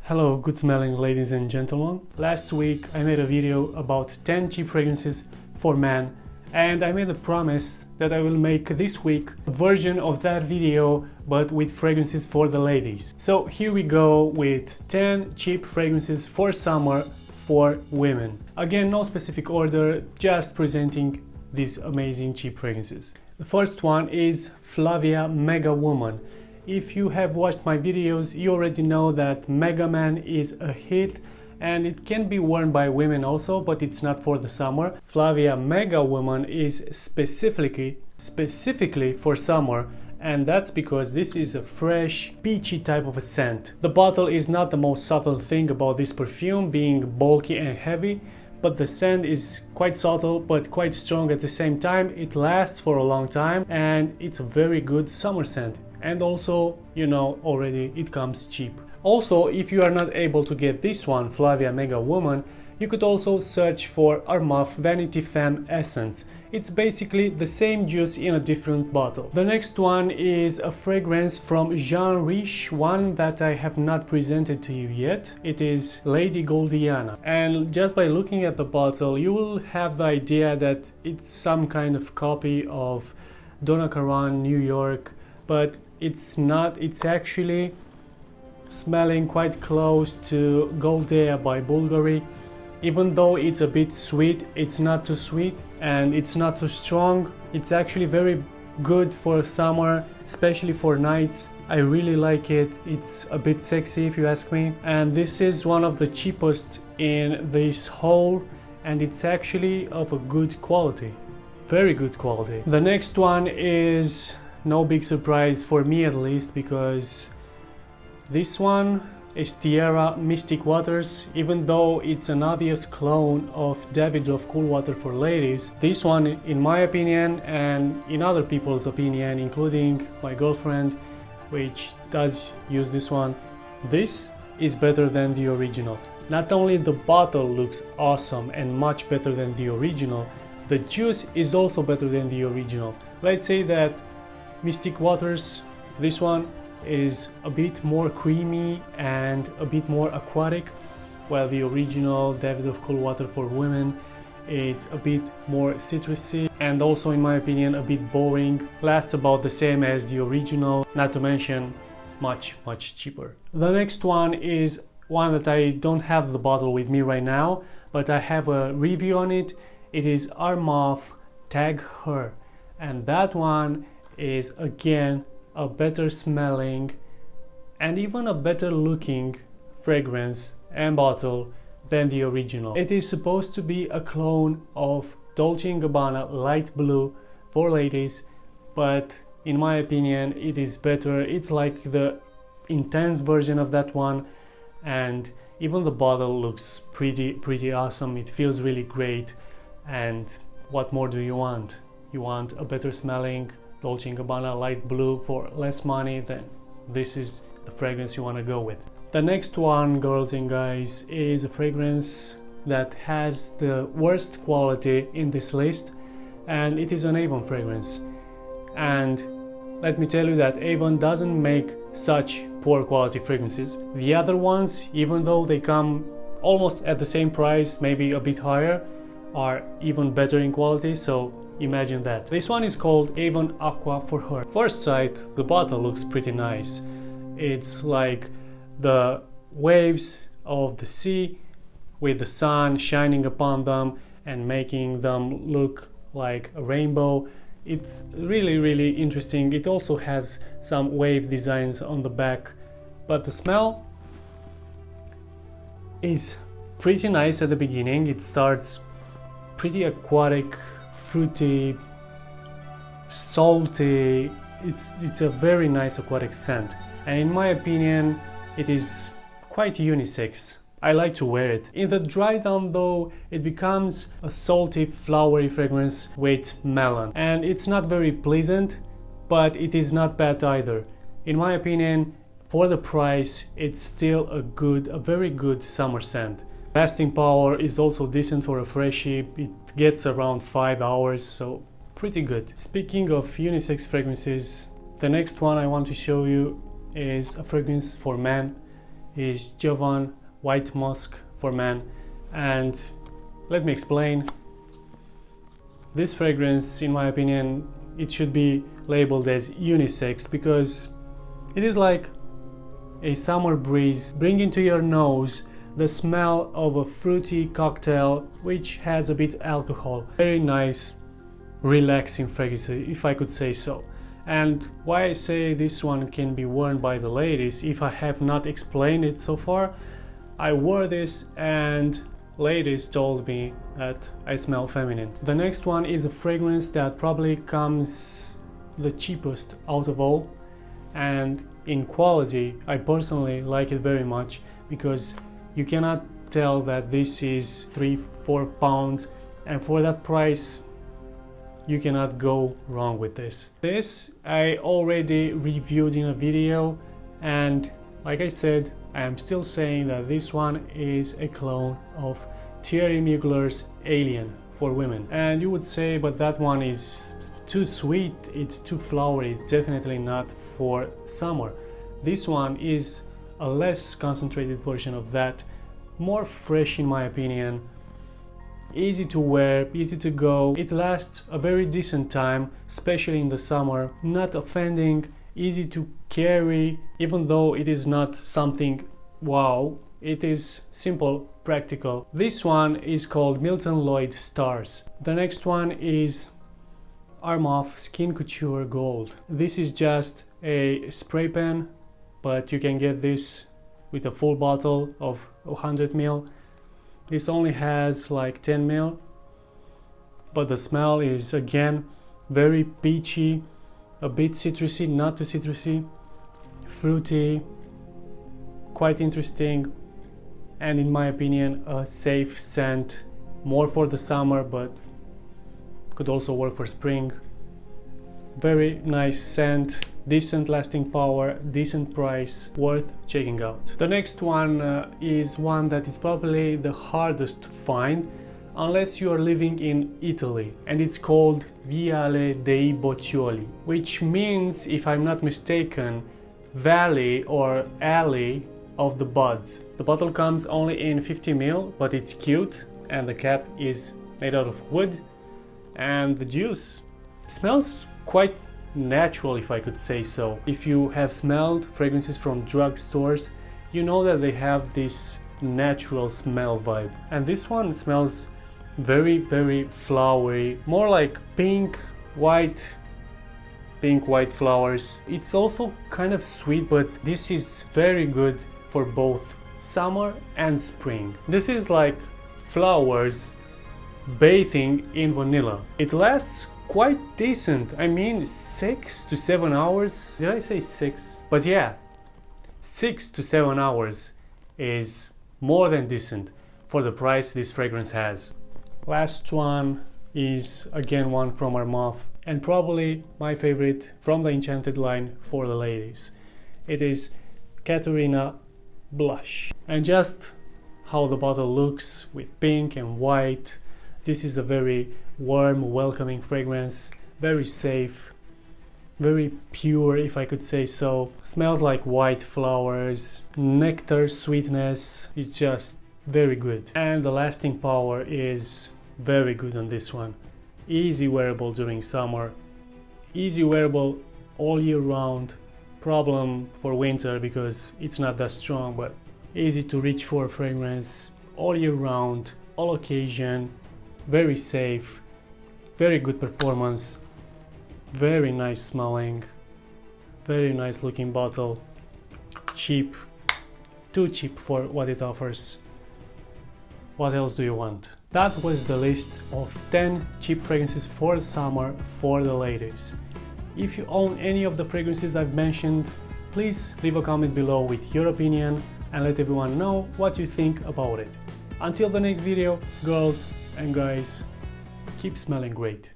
Hello, good smelling ladies and gentlemen. Last week I made a video about 10 cheap fragrances for men, and I made a promise that I will make this week a version of that video but with fragrances for the ladies. So here we go with 10 cheap fragrances for summer for women. Again, no specific order, just presenting these amazing cheap fragrances. The first one is Flavia Mega Woman. If you have watched my videos, you already know that Mega Man is a hit and it can be worn by women also, but it's not for the summer. Flavia Mega Woman is specifically for summer, and that's because this is a fresh, peachy type of a scent. The bottle is not the most subtle thing about this perfume, being bulky and heavy, but the scent is quite subtle but quite strong at the same time. It lasts for a long time and it's a very good summer scent. And also, you know, already it comes cheap. Also, if you are not able to get this one, Flavia Mega Woman, you could also search for Arma Vanity Femme Essence. It's basically the same juice in a different bottle. The next one is a fragrance from Rish, one that I have not presented to you yet. It is Lady Goldiana. And just by looking at the bottle, you will have the idea that it's some kind of copy of Donna Karan, New York, but it's not. It's actually smelling quite close to Goldea by Bvlgari. Even though it's a bit sweet, it's not too sweet and it's not too strong. It's actually very good for summer, especially for nights. I really like it. It's a bit sexy if you ask me. And this is one of the cheapest in this haul, and it's actually of a good quality. Very good quality. The next one is no big surprise for me, at least, because this one, Estiara Mystic Waters, even though it's an obvious clone of Davidoff Cool Water for ladies, this one, in my opinion and in other people's opinion, including my girlfriend, which does use this one, this is better than the original. Not only the bottle looks awesome and much better than the original, the juice is also better than the original. Let's say that Mystic Waters, this one, is a bit more creamy and a bit more aquatic, while the original Davidoff Cool Water for women, it's a bit more citrusy and also, in my opinion, a bit boring. Lasts about the same as the original, not to mention much cheaper. The next one is one that I don't have the bottle with me right now, but I have a review on it. It is Armar Tag Her, and that one is again a better smelling and even a better looking fragrance and bottle than the original. It is supposed to be a clone of Dolce & Gabbana Light Blue for ladies, but in my opinion it is better. It's like the intense version of that one, and even the bottle looks pretty awesome. It feels really great, and what more do you want? You want a better smelling Dolce & Gabbana Light Blue for less money, then this is the fragrance you want to go with. The next one, girls and guys, is a fragrance that has the worst quality in this list, and it is an Avon fragrance. And let me tell you that Avon doesn't make such poor quality fragrances. The other ones, even though they come almost at the same price, maybe a bit higher, are even better in quality, so imagine that. This one is called Avon Aqua for Her. First sight, the bottle looks pretty nice. It's like the waves of the sea with the sun shining upon them and making them look like a rainbow. It's really interesting. It also has some wave designs on the back, but the smell is pretty nice at the beginning. It starts pretty aquatic, fruity, salty. It's a very nice aquatic scent, and in my opinion it is quite unisex. I like to wear it. In the dry down though, it becomes a salty, flowery fragrance with melon, and it's not very pleasant, but it is not bad either. In my opinion, for the price, it's still a very good summer scent. Lasting power is also decent for a freshie. It gets around 5 hours, so pretty good. Speaking of unisex fragrances, the next one I want to show you is a fragrance for men. is Jovan White Musk for men, and let me explain. This fragrance, in my opinion, it should be labeled as unisex because it is like a summer breeze bringing to your nose the smell of a fruity cocktail which has a bit alcohol. Very nice, relaxing fragrance, if I could say so. And why I say this one can be worn by the ladies, if I have not explained it so far, I wore this and ladies told me that I smell feminine. The next one is a fragrance that probably comes the cheapest out of all, and in quality I personally like it very much because you cannot tell that this is 3-4 pounds, and for that price you cannot go wrong with this. This I already reviewed in a video, and like I said, I am still saying that this one is a clone of Thierry Mugler's Alien for women. And you would say, but that one is too sweet, it's too flowery, it's definitely not for summer. This one is a less concentrated version of that, more fresh in my opinion, easy to wear, easy to go. It lasts a very decent time, especially in the summer, not offending, easy to carry, even though it is not something wow, it is simple, practical. This one is called Milton Lloyd Stars. The next one is Arma Skin Couture Gold. This is just a spray pen, but you can get this with a full bottle of 100 ml. This only has like 10 ml, but the smell is again very peachy, a bit citrusy, not too citrusy, fruity, quite interesting, and in my opinion a safe scent, more for the summer but could also work for spring. Very nice scent, decent lasting power, decent price, worth checking out. The next one is one that is probably the hardest to find unless you are living in Italy, and it's called Viale dei Boccioli, which means, if I'm not mistaken, valley or alley of the buds. The bottle comes only in 50 ml, but it's cute, and the cap is made out of wood, and the juice smells quite natural, if I could say so. If you have smelled fragrances from drugstores, you know that they have this natural smell vibe, and this one smells very flowery, more like pink white flowers. It's also kind of sweet, but this is very good for both summer and spring. This is like flowers bathing in vanilla. It lasts quite decent. I mean, 6 to 7 hours. Did I say 6? But yeah, 6 to 7 hours is more than decent for the price this fragrance has. Last one is again one from Armar, and probably my favorite from the Enchanted line for the ladies. It is Katarina Blush. And just how the bottle looks with pink and white, this is a very warm, welcoming fragrance, very safe, very pure, if I could say so. Smells like white flowers, nectar, sweetness. It's just very good, and the lasting power is very good on this one. Easy wearable during summer, easy wearable all year round. Problem for winter because it's not that strong, but easy to reach for fragrance all year round, all occasion. Very safe, very good performance, very nice smelling, very nice looking bottle, cheap, too cheap for what it offers. What else do you want? That was the list of 10 cheap fragrances for summer for the ladies. If you own any of the fragrances I've mentioned, please leave a comment below with your opinion and let everyone know what you think about it. Until the next video, girls and guys, keep smelling great.